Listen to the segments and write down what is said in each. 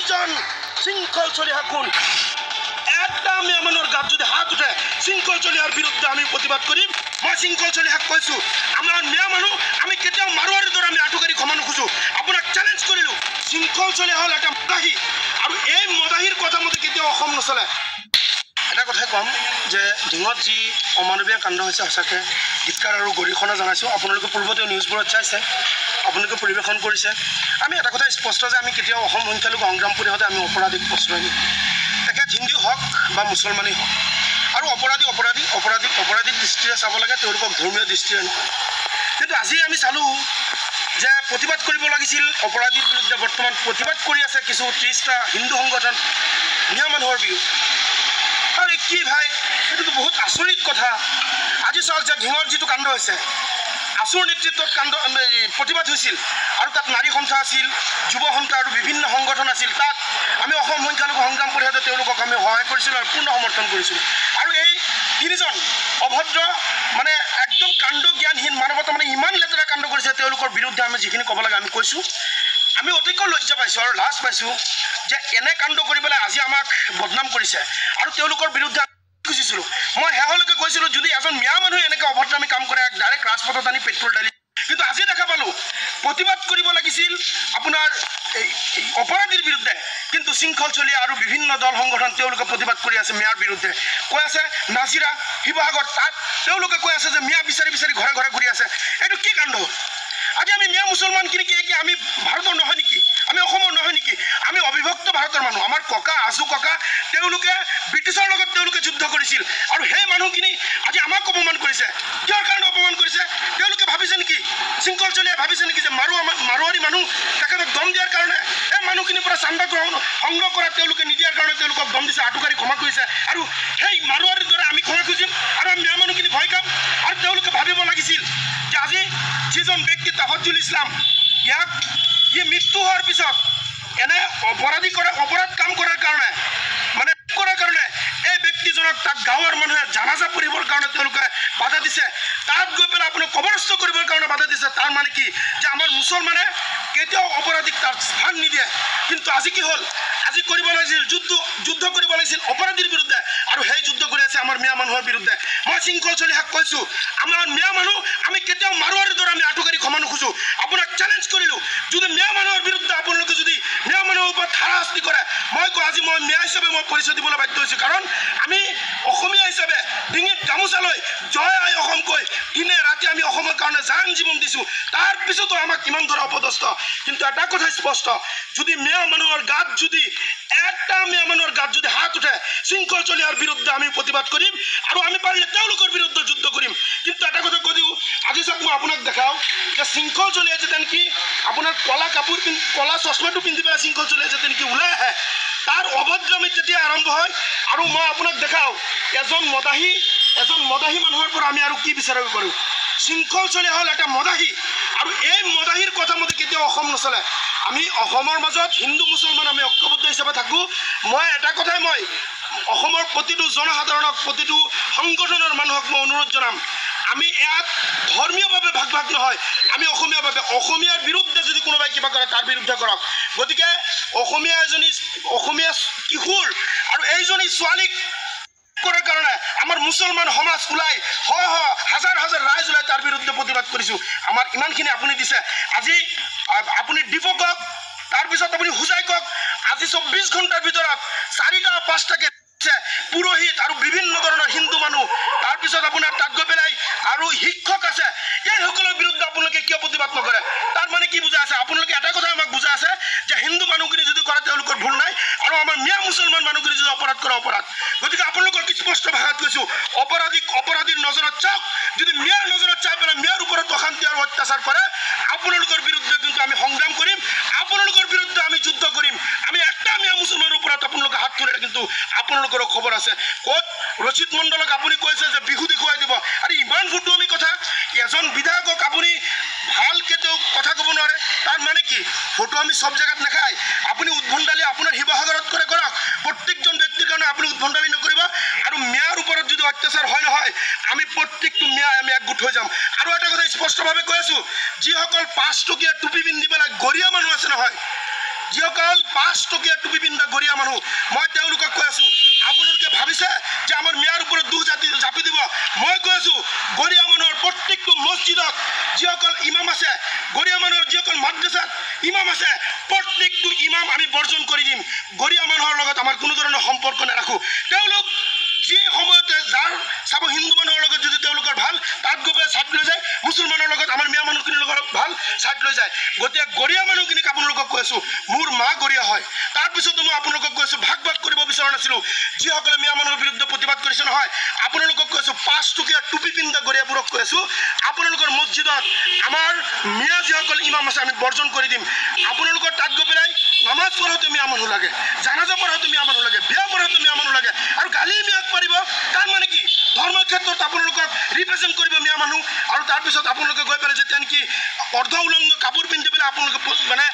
জন শৃঙ্খল চলিহা কোন একটা মেহমানৰ গাত যদি হাত উঠে শৃঙ্খল চলিহাৰ বিৰুদ্ধে আমি প্ৰতিবাদ কৰিম মই শৃঙ্খল চলিহাক কৈছো আমাৰ মেয়া মানুহ আমি কেতিয়াও মাৰোৱাৰীৰ দৰে আমি আঁঠুকাৰি ক্ষমা নোখোজো আপোনাক চ্যালেঞ্জ কৰিলো শৃঙ্খল চলিহা হ'ল এটা মদাহী আৰু এই মদাহীৰ কথা মতে কেতিয়াও অসম নচলে এটা কথাই কম যে ঢিঙত যি অমানৱীয় কাণ্ড হৈছে সঁচাকৈ ধিক্কাৰ আৰু গৰিহণা জনাইছোঁ আপোনালোকে পূৰ্বতে নিউজবোৰত চাইছে আপোনালোকে পৰিৱেশন কৰিছে আমি এটা কথা স্পষ্ট যে আমি কেতিয়াও অসম সংখ্যালঘু সংগ্ৰাম পৰিষদে আমি অপৰাধীক প্ৰশ্ৰয় দিওঁ তেখেত হিন্দু হওক বা মুছলমানেই হওক আৰু অপৰাধীক দৃষ্টিৰে চাব লাগে তেওঁলোকক ধৰ্মীয় দৃষ্টিৰে নহয় কিন্তু আজি আমি চালোঁ যে প্ৰতিবাদ কৰিব লাগিছিল অপৰাধীৰ বিৰুদ্ধে বৰ্তমান প্ৰতিবাদ কৰি আছে কিছু 30টা হিন্দু সংগঠন মিয়া মানুহৰ বিৰুদ্ধে আৰু কি ভাই এইটোতো বহুত আচৰিত কথা আজি চাওক যে ঢিঙৰ যিটো কাণ্ড হৈছে আছুৰ নেতৃত্বত কাণ্ড প্ৰতিবাদ হৈছিল আৰু তাত নাৰী সন্থা আছিল যুৱ সন্থা আৰু বিভিন্ন সংগঠন আছিল তাত আমি অসম সংখ্যালঘু সংগ্ৰাম পৰিষদে তেওঁলোকক আমি সহায় কৰিছিলোঁ আৰু পূৰ্ণ সমৰ্থন কৰিছিলোঁ আৰু এই তিনিজন অভদ্ৰ মানে একদম কাণ্ড জ্ঞানহীন মানৱতা মানে ইমান লেতেৰা কাণ্ড কৰিছে তেওঁলোকৰ বিৰুদ্ধে আমি যিখিনি ক'ব লাগে আমি কৈছোঁ আমি অতিকৈ লজ্জা পাইছোঁ আৰু লাজ পাইছোঁ যে এনে কাণ্ড কৰি পেলাই আজি আমাক বদনাম কৰিছে আৰু তেওঁলোকৰ বিৰুদ্ধে খুজিছিলোঁ মই শেহলৈকে কৈছিলোঁ যদি এজন মিয়া মানুহে এনেকৈ অভদ্ৰামী কাম কৰে ডাইৰেক্ট ৰাজপথত আনি পেট্ৰল ঢালি কিন্তু আজি দেখা পালোঁ প্ৰতিবাদ কৰিব লাগিছিল আপোনাৰ এই অপৰাধীৰ বিৰুদ্ধে কিন্তু শৃংখল চলিয়া আৰু বিভিন্ন দল সংগঠন তেওঁলোকে প্ৰতিবাদ কৰি আছে মিয়াৰ বিৰুদ্ধে কৈ আছে নাজিৰা শিৱসাগৰ তাত তেওঁলোকে কৈ আছে যে মিয়া বিচাৰি বিচাৰি ঘৰে ঘৰে ঘূৰি আছে এইটো কি কাণ্ড আজি আমি মিয়া মুছলমানখিনি কি আমি ভাৰতৰ নহয় নেকি আমি অসমৰ নহয় নেকি আমি অবিভক্ত ভাৰতৰ মানুহ আমাৰ ককা আজু ককা তেওঁলোকে ব্ৰিটিছৰ লগত তেওঁলোকে যুদ্ধ কৰিছিল আৰু সেই মানুহখিনি আজি আমাক অপমান কৰিছে কিহৰ কাৰণে অপমান কৰিছে তেওঁলোকে ভাবিছে নেকি শৃংখল চলিয়াই ভাবিছে নেকি যে মাৰোৱাৰী মানুহ তেখেতক দম দিয়াৰ কাৰণে এই মানুহখিনিৰ পৰা চান্দা সংগ্ৰহ কৰা তেওঁলোকে নিদিয়াৰ কাৰণে তেওঁলোকক দম দিছে আঁঠুকাৰি ক্ষমা কৰিছে আৰু সেই মাৰোৱাৰীৰ দৰে আমি ক্ষমা খুজিম আৰু আমি মিয়া মানুহখিনি ভয় খাম আৰু তেওঁলোকে ভাবিব লাগিছিল যে আজি যিজন ব্যক্তি তাফাজ্জুল ইছলাম ইয়াক মৃত্যু হোৱাৰ পিছত এনে অপৰাধ কাম কৰাৰ কাৰণে এই ব্যক্তিজনক তাক গাঁৱৰ মানুহে জানাজা পঢ়িবৰ কাৰণে তেওঁলোকে বাধা দিছে তাত গৈ পেলাই আপোনাক কবৰস্থ কৰিবৰ কাৰণে বাধা দিছে তাৰ মানে কি যে আমাৰ মুছলমানে কেতিয়াও অপৰাধীক তাৰ স্থান নিদিয়ে কিন্তু আজি কি হ'ল আজি কৰিব লাগিছিল যুদ্ধ কৰিব লাগিছিল অপৰাধীৰ বিৰুদ্ধে আৰু সেই যুদ্ধ কৰি আছে আমাৰ মিয়া মানুহৰ বিৰুদ্ধে মই শৃংখল চলিহাক কৈছোঁ আমাৰ মিয়া মানুহ আমি কেতিয়াও মাৰোৱাৰীৰ দৰে আমি আঁঠুকাৰি ক্ষমা নোখোজোঁ আপোনাক চ্যালেঞ্জ কৰিলোঁ যদি মিয়া মানুহৰ বিৰুদ্ধে আপোনালোকে যদি মিয়া মানুহৰ ওপৰত হাৰাশাস্তি কৰে মই কওঁ আজি মই মিয়া হিচাপে মই পৰিচয় দিবলৈ বাধ্য হৈছোঁ কাৰণ আমি অসমীয়া হিচাপে ডিঙিত গামোচা লৈ জয় আই অসম কৈ দিনে ৰাতি আমি অসমৰ কাৰণে জান জীৱন দিছোঁ তাৰপিছতো আমাক ইমান দৰে অপদস্থ কিন্তু এটা কথা স্পষ্ট যদি মিয়া মানুহৰ গাত যদি একটা মিয়া মানুহৰ গাত যদি হাত উঠে শৃংখল চলিহাৰ বিৰুদ্ধে আমি প্ৰতিবাদ কৰিম আৰু আমি পাৰিলে তেওঁলোকৰ বিৰুদ্ধে যুদ্ধ কৰিম কিন্তু এটা কথা কৈ দিওঁ আজি চাওক মই আপোনাক দেখাওঁ যে শৃংখল চলিয়া যেতিয়া নেকি আপোনাৰ কলা কাপোৰ কলা চশমাটো পিন্ধি পেলাই শৃংখল চলিয়া যেতিয়া নেকি ওলাই আহে তাৰ অভদ্ৰামী তেতিয়া আৰম্ভ হয় আৰু মই আপোনাক দেখাওঁ এজন মদাহী মানুহৰ পৰা আমি আৰু কি বিচাৰিব পাৰোঁ শৃংখল চলিয়া হ'ল এটা মদাহী আৰু এই মদাহীৰ কথা মতে কেতিয়াও অসম নচলে আমি অসমৰ মাজত হিন্দু মুছলমান আমি ঐক্যবদ্ধ হিচাপে থাকোঁ মই এটা কথাই মই অসমৰ প্ৰতিটো জনসাধাৰণক প্ৰতিটো সংগঠনৰ মানুহক মই অনুৰোধ জনাম আমি ইয়াত ধৰ্মীয়ভাৱে ভাগ নহয় আমি অসমীয়াৰ বিৰুদ্ধে যদি কোনোবাই কিবা কৰে তাৰ বিৰুদ্ধে কৰক গতিকে অসমীয়া কিশোৰ আৰু এইজনী ছোৱালীক কৰাৰ কাৰণে আমাৰ মুছলমান সমাজ ওলাই হাজাৰ ৰাইজ ওলাই তাৰ বিৰুদ্ধে প্ৰতিবাদ কৰিছোঁ আমাৰ ইমানখিনি আপুনি দিছে আজি আপুনি দিব কওক তাৰপিছত আপুনি বুজাই কওক আজি 24 ঘণ্টাৰ ভিতৰত 4টা 5টাকে পুৰোহিত আৰু বিভিন্ন ধৰণৰ হিন্দু মানুহ তাৰপিছত আপোনাৰ তাত গৈ পেলাই আৰু শিক্ষক আছে এইসকলৰ বিৰুদ্ধে আপোনালোকে কিয় প্ৰতিবাদ নকৰে তাৰ মানে কি বুজা আছে আপোনালোকে এটা কথা আমাক বুজা আছে যে হিন্দু মানুহখিনি যদি কৰে তেওঁলোকৰ ভুল নাই আৰু আমাৰ মিয়া মুছলমান মানুহখিনি যদি অপৰাধ কৰে অপৰাধ গতিকে আপোনালোকৰ স্পষ্ট ভাষাত কৈছোঁ অপৰাধীৰ নজৰত চাওক যদি মিয়াৰ নজৰত চাই পেলাই মিয়াৰ ওপৰত অশান্তি আৰু অত্যাচাৰ কৰে আপোনালোকৰ বিৰুদ্ধে কিন্তু আমি সংগ্ৰাম কৰিম আপোনালোকৰ বিৰুদ্ধে আমি যুদ্ধ কৰিম আমি একটা মিয়া মুছলমানৰ ওপৰত আপোনালোকে হাত তুলিলে কিন্তু আপোনালোকৰো খবৰ আছে ক'ত ৰচিদ মণ্ডলক আপুনি কৈছে যে বিহু দেখুৱাই দিব আৰু ইমান ফুটুৱমি কথা এজন বিধায়কক আপুনি ভালকৈ তেওঁ কথা ক'ব নোৱাৰে তাৰ মানে কি ফটো আমি সব জেগাত নাখায় আপুনি উদ্ভণ্ডালি আপোনাৰ শিৱসাগৰত কৰক প্ৰত্যেকজন ব্যক্তিৰ কাৰণে আপুনি উদ্ভণ্ডালি নকৰিব আৰু মিয়াৰ ওপৰত যদি অত্যাচাৰ হয় নহয় আমি প্ৰত্যেকটো মিয়া আমি একগোট হৈ যাম আৰু এটা কথা স্পষ্টভাৱে কৈ আছোঁ যিসকল 5 টকীয়া টুপি পিন্ধি পেলাই গৰিয়া মানুহ আছে নহয় যিসকল 5 টকীয়া টুপি কোনো ধৰণৰ সম্পৰ্ক নাৰাখোঁ তেওঁলোক যি সময়তে যাৰ চাব হিন্দু মানুহৰ লগত যদি তেওঁলোকৰ ভাল তাত গৈ পেলাই ছাইড লৈ যায় মুছলমানৰ লগত আমাৰ মিয়া মানুহখিনিৰ লগত ভাল ছাইড লৈ যায় গতিকে গৰীয়া মানুহখিনিক আপোনালোকক কৈ আছোঁ মোৰ মা গৰীয়া হয় তাৰপিছতো মই আপোনালোকক কৈ আছোঁ ভাগ ভাগ কৰিব বিচৰা নাছিলোঁ যিসকলে মিয়া মানুহৰ বিৰুদ্ধে প্ৰতিবাদ কৰিছে নহয় আপোনালোকক কৈ আছোঁ 5 টকীয়া টুপি পিন্ধা গৰীয়াবোৰক কৈ আছোঁ আপোনালোকৰ মছজিদত আমাৰ মিয়া যিসকল ইমাম আছে আমি বৰ্জন কৰি দিম আপোনালোকৰ তাত গৈ পেলাই নামাজ পঢ়োঁতে মিয়া মানুহ লাগে জানাজা পঢ়োঁতে মিয়া মানুহ লাগে বিয়া পঢ়োঁতে মিয়া মানুহ লাগে আৰু গালি মিয়াক পাৰিব তাৰ মানে কি ধৰ্মৰ ক্ষেত্ৰত আপোনালোকক ৰিপ্ৰেজেণ্ট কৰিব মিয়া মানুহ আৰু তাৰপিছত আপোনালোকে গৈ পেলাই যেতিয়া নেকি অৰ্ধ উলংগ কাপোৰ পিন্ধি পেলাই আপোনালোকে মানে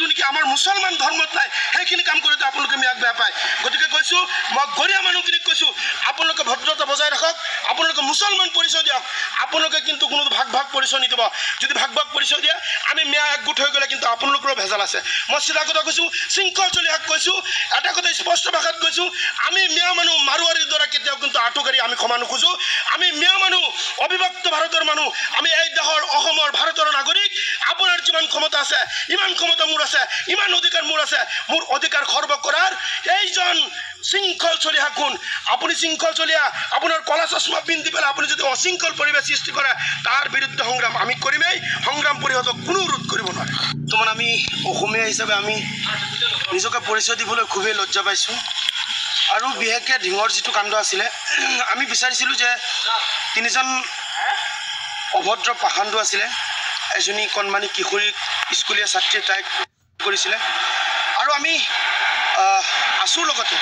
যিটো নেকি আমাৰ মুছলমান ধৰ্মত নাই সেইখিনি কাম কৰোঁতে আপোনালোকে মিয়াক বেয়া পায় গতিকে কৈছোঁ মই গৰীয়া মানুহখিনিক কৈছোঁ আপোনালোকে ভদ্ৰতা বজাই ৰাখক আপোনালোকে মুছলমান পৰিচয় দিয়ক আপোনালোকে কিন্তু কোনো ভাগ ভাগ পৰিচয় নিদিব যদি ভাগ ভাগ পৰিচয় দিয়ে আমি মিয়া একগোট হৈ গ'লে কিন্তু আপোনালোকৰো ভেজাল আছে মই চিধা কথা কৈছোঁ শৃংখল চলিহাক কৈছোঁ এটা কথা স্পষ্ট ভাষাত কৈছোঁ আমি মিয়া মানুহ মাৰোৱাৰীৰ দ্বাৰা কেতিয়াও কিন্তু আঁঠুকাৰি আমি ক্ষমা নোখোজোঁ আমি মিয়া মানুহ অবিভক্ত ভাৰতৰ মানুহ আমি এই দেশৰ অসমৰ ভাৰতৰ নাগৰিক আপোনাৰ যিমান ক্ষমতা আছে ইমান ক্ষমতা মোৰ আছে ইমান অধিকাৰ মোৰ আছে মোৰ অধিকাৰ খৰ্ব কৰাৰ এইজন শৃংখল চলিহা কোন আপুনি শৃংখল চলিহা আপোনাৰ কলা চশমা পিন্ধি পেলাই আপুনি যদি অশৃংখল পৰিৱেশ সৃষ্টি কৰে তাৰ বিৰুদ্ধে সংগ্ৰাম আমি কৰিমেই সংগ্ৰাম পৰিষদক কোনো ৰোধ কৰিব নোৱাৰে বৰ্তমান আমি অসমীয়া হিচাপে আমি নিজকে পৰিচয় দিবলৈ খুবেই লজ্জা পাইছোঁ আৰু বিশেষকৈ ঢিঙৰ যিটো কাণ্ড আছিলে আমি বিচাৰিছিলোঁ যে তিনিজন অভদ্ৰ পাষণ্ড আছিলে এজনী কণমানি কিশোৰী স্কুলীয়া ছাত্ৰীয়ে তাইক কৰিছিলে আৰু আমি আছোঁ লগতে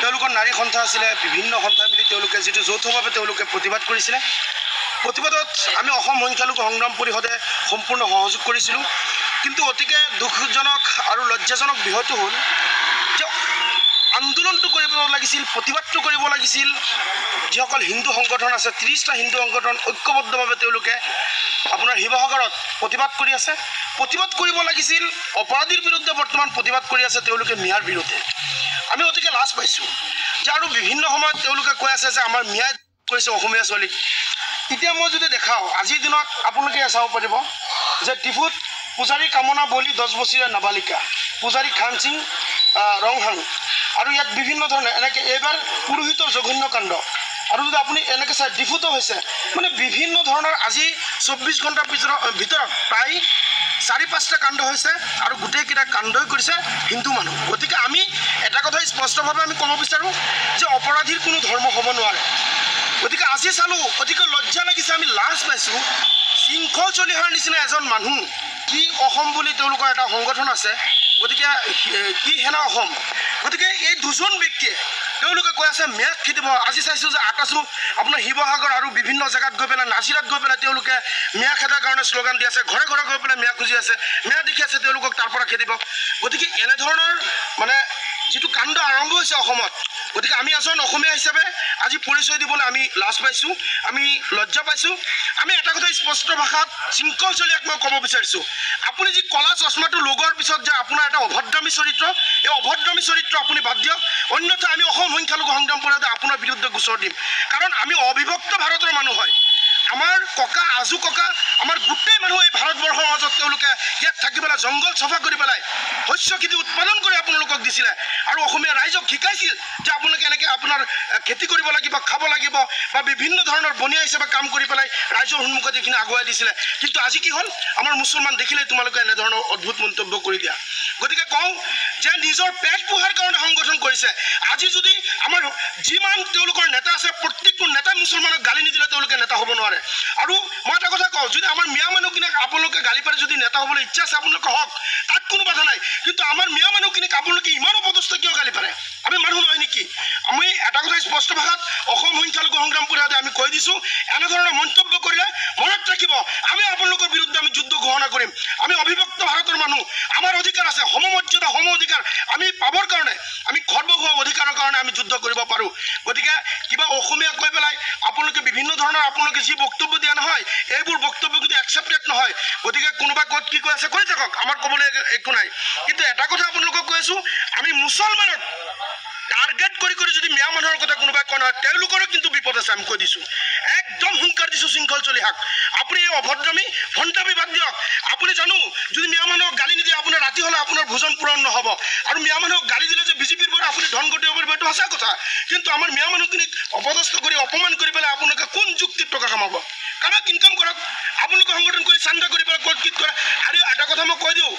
তেওঁলোকৰ নাৰী সন্থা আছিলে বিভিন্ন সন্থা মিলি তেওঁলোকে যিটো যৌথভাৱে তেওঁলোকে প্ৰতিবাদ কৰিছিলে প্ৰতিবাদত আমি অসম সংখ্যালঘু সংগ্ৰাম পৰিষদে সম্পূৰ্ণ সহযোগ কৰিছিলোঁ কিন্তু অতিকে দুখজনক আৰু লজ্জাজনক বিষয়টো হ'ল যে আন্দোলনটো কৰিব লাগিছিল প্ৰতিবাদটো কৰিব লাগিছিল যিসকল হিন্দু সংগঠন আছে 30টা হিন্দু সংগঠন ঐক্যবদ্ধভাৱে তেওঁলোকে আপোনাৰ শিৱসাগৰত প্ৰতিবাদ কৰি আছে প্ৰতিবাদ কৰিব লাগিছিল অপৰাধীৰ বিৰুদ্ধে বৰ্তমান প্ৰতিবাদ কৰি আছে তেওঁলোকে মিয়াৰ বিৰুদ্ধে আমি অতিকে লাজ পাইছোঁ যে আৰু বিভিন্ন সময়ত তেওঁলোকে কৈ আছে যে আমাৰ মিয়াই কৰিছে অসমীয়া ছোৱালীক এতিয়া মই যদি দেখাওঁ আজিৰ দিনত আপোনালোকে চাব পাৰিব যে ডিফুত পূজাৰী কামনা বলি 10 বছৰীয়া নাবালিকা পূজাৰী খান সিং ৰংহাং আৰু ইয়াত বিভিন্ন ধৰণে এনেকৈ এইবাৰ পুৰোহিতৰ জঘন্য কাণ্ড আৰু যদি আপুনি এনেকৈ চাই ডিফুতো হৈছে মানে বিভিন্ন ধৰণৰ আজি 24 ঘণ্টাৰ ভিতৰত প্ৰায় 4-5টা কাণ্ড হৈছে আৰু গোটেইকেইটা কাণ্ডই কৰিছে হিন্দু মানুহ গতিকে আমি এটা কথা স্পষ্টভাৱে আমি ক'ব বিচাৰোঁ যে অপৰাধীৰ কোনো ধৰ্ম হ'ব নোৱাৰে গতিকে আজি চালোঁ অতিকে লজ্জা লাগিছে আমি লাজ পাইছোঁ শৃংখল চলিহাৰ নিচিনা এজন মানুহ কি অসম বুলি তেওঁলোকৰ এটা সংগঠন আছে গতিকে কি সেনা অসম গতিকে এই দুজন ব্যক্তিয়ে তেওঁলোকে কৈ আছে মেয়াক খেদিব আজি চাইছোঁ যে আকাশো আপোনাৰ শিৱসাগৰ আৰু বিভিন্ন জেগাত গৈ পেলাই নাজিৰাত গৈ পেলাই তেওঁলোকে মেয়া খেদাৰ কাৰণে শ্লোগান দি আছে ঘৰে ঘৰে গৈ পেলাই মেয়া খুজি আছে মেয়া দেখি আছে তেওঁলোকক তাৰ পৰা খেদিব গতিকে এনেধৰণৰ মানে যিটো কাণ্ড আৰম্ভ হৈছে অসমত গতিকে আমি এজন অসমীয়া হিচাপে আজি পৰিচয় দিবলৈ আমি লাজ পাইছোঁ আমি লজ্জা পাইছোঁ আমি এটা কথা স্পষ্ট ভাষাত শৃংখল চলিয়াক মই ক'ব বিচাৰিছোঁ আপুনি যি কলা চশমাটো লগোৱাৰ পিছত যে আপোনাৰ এটা অভদ্ৰামী চৰিত্ৰ এই অভদ্ৰামী চৰিত্ৰ আপুনি বাদ দিয়ক অন্যথা আমি অসম সংখ্যালঘু সংগ্ৰাম পৰিষদে আপোনাৰ বিৰুদ্ধে গোচৰ দিম কাৰণ আমি অবিভক্ত ভাৰতৰ মানুহ হয় আমাৰ ককা আজু ককা আমাৰ গোটেই মানুহ এই ভাৰতবৰ্ষৰ মাজত তেওঁলোকে ইয়াত থাকি পেলাই জংঘল চফা কৰি পেলাই শস্য খেতি উৎপাদন কৰি আপোনালোকক দিছিলে আৰু অসমীয়া ৰাইজক শিকাইছিল যে আপোনালোকে এনেকৈ আপোনাৰ খেতি কৰিব লাগিব খাব লাগিব বা বিভিন্ন ধৰণৰ বনিয়া হিচাপে কাম কৰি পেলাই ৰাইজৰ সন্মুখত এইখিনি আগুৱাই দিছিলে কিন্তু আজি কি হ'ল আমাৰ মুছলমান দেখিলে তোমালোকে এনেধৰণৰ অদ্ভুত মন্তব্য কৰি দিয়া গতিকে কওঁ যে নিজৰ পেট পোহাৰ কাৰণে সংগঠন কৰিছে আজি যদি আমাৰ যিমান তেওঁলোকৰ নেতা আছে প্ৰত্যেকটো নেতাই মুছলমানক গালি নিদিলে তেওঁলোকে নেতা হ'ব নোৱাৰে আৰু মই এটা কথা কওঁ যদি আমাৰ মিয়া মানুহখিনিক আপোনালোকে গালি পাৰে যদি নেতা হ'বলৈ ইচ্ছা আছে আপোনালোকে হওক তাত কোনো বাধা নাই কিন্তু আমাৰ মিয়া মানুহখিনিক আপোনালোকে ইমান অপদস্থ কিয় গালি পাৰে আমি মানুহ নহয় নেকি আমি এটা কথা স্পষ্ট ভাষাত অসম সংখ্যালঘু সংগ্ৰাম পৰিষদে আমি কৈ দিছোঁ এনেধৰণৰ মন্তব্য কৰিলে মনত ৰাখিব আমি আপোনালোকৰ বিৰুদ্ধে আমি যুদ্ধ ঘোষণা কৰিম আমি অবিভক্ত ভাৰতৰ মানুহ আমাৰ অধিকাৰ আছে সমমৰ্যাদা সম অধিকাৰ আমি পাবৰ কাৰণে আমি সৰ্বভৌম অধিকাৰৰ কাৰণে আমি যুদ্ধ কৰিব পাৰোঁ গতিকে কিবা অসমীয়া কৈ পেলাই আপোনালোকে বিভিন্ন ধৰণৰ আপোনালোকে যি বক্তব্য দিয়া নহয় এইবোৰ বক্তব্য কিন্তু একচেপ্টেড নহয় গতিকে কোনোবা ক'ত কি কৈ আছে কৈ থাকক আমাৰ ক'বলৈ একো নাই কিন্তু এটা কথা আপোনালোকক কৈ আছোঁ আমি মুছলমানক টাৰ্গেট কৰি কৰি যদি মিয়া মানুহৰ কথা কোনোবাই কয় নহয় তেওঁলোকৰো কিন্তু বিপদ আছে আমি কৈ দিছোঁ একদম হুংকাৰ দিছোঁ শৃংখল চলিহাক আপুনি এই অভদ্ৰামী ভণ্ডামী বাদ দিয়ক আপুনি জানো যদি মিয়া মানুহক গালি নিদিয়ে আপোনাৰ ৰাতি হ'লে আপোনাৰ ভোজন পূৰণ নহ'ব আৰু মিয়া মানুহক গালি দিলে যে বিজেপিৰ পৰা আপুনি ধন ঘটিব পাৰিব এইটো সঁচা কথা কিন্তু আমাৰ মিয়া মানুহখিনিক অপদস্থ কৰি অপমান কৰি পেলাই আপোনালোকে কোন যুক্তিত টকা কামাব কাৰোবাক ইনকাম কৰক আপোনালোকে সংগঠন কৰি চান্দা কৰি পেলাই ক'ত কি কৰে আৰু এটা কথা মই কৈ দিওঁ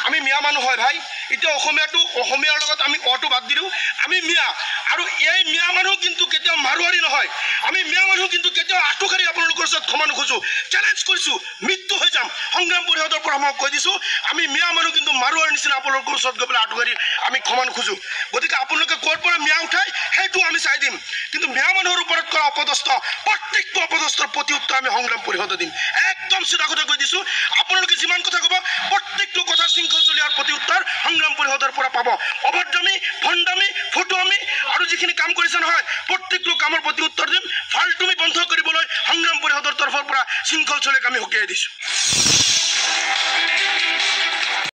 আমি মিয়া মানুহ হয় ভাই এতিয়া অসমীয়াৰ লগত আমি অটো বাদ দিলোঁ আমি মিয়া আৰু এই মিয়া মানুহ কিন্তু কেতিয়াও মাৰোৱাৰী নহয় আমি মিয়া মানুহ কিন্তু কেতিয়াও আঁঠুকাঢ়ি আপোনালোকৰ ওচৰত ক্ষমা নোখোজোঁ চেলেঞ্জ কৰিছোঁ মৃত্যু হৈ যাম সংগ্ৰাম পৰিষদৰ পৰা মই কৈ দিছোঁ আমি মিয়া মানুহ কিন্তু মাৰোৱাৰীৰ নিচিনা আপোনালোকৰ ওচৰত গৈ পেলাই আঁঠুকাঢ়ি আমি ক্ষমা নোখোজোঁ গতিকে আপোনালোকে ক'ৰ পৰা মিয়া উঠাই সেইটো আমি চাই দিম কিন্তু মিয়া মানুহৰ ওপৰত কৰা অপদস্থ প্ৰত্যেকটো অপদস্থৰ প্ৰতি উত্তৰ আমি সংগ্ৰাম পৰিষদে দিম একদম চিধা কথা কৈ দিছোঁ আপোনালোকে যিমান কথা ক'ব প্ৰত্যেকটো কথা শৃংখল চলিহাৰ প্ৰতি উত্তৰ সংগ্ৰাম পৰিষদৰ পৰা পাব অভদ্ৰামী ভণ্ডামী ফটুৱামী আৰু যিখিনি কাম কৰিছে নহয় প্ৰত্যেকটো কামৰ প্ৰতি উত্তৰ দিম ফাল্টুমি বন্ধ কৰিবলৈ সংগ্ৰাম পৰিষদৰ তৰফৰ পৰা শৃংখল চলিহাক আমি সকীয়াই দিছোঁ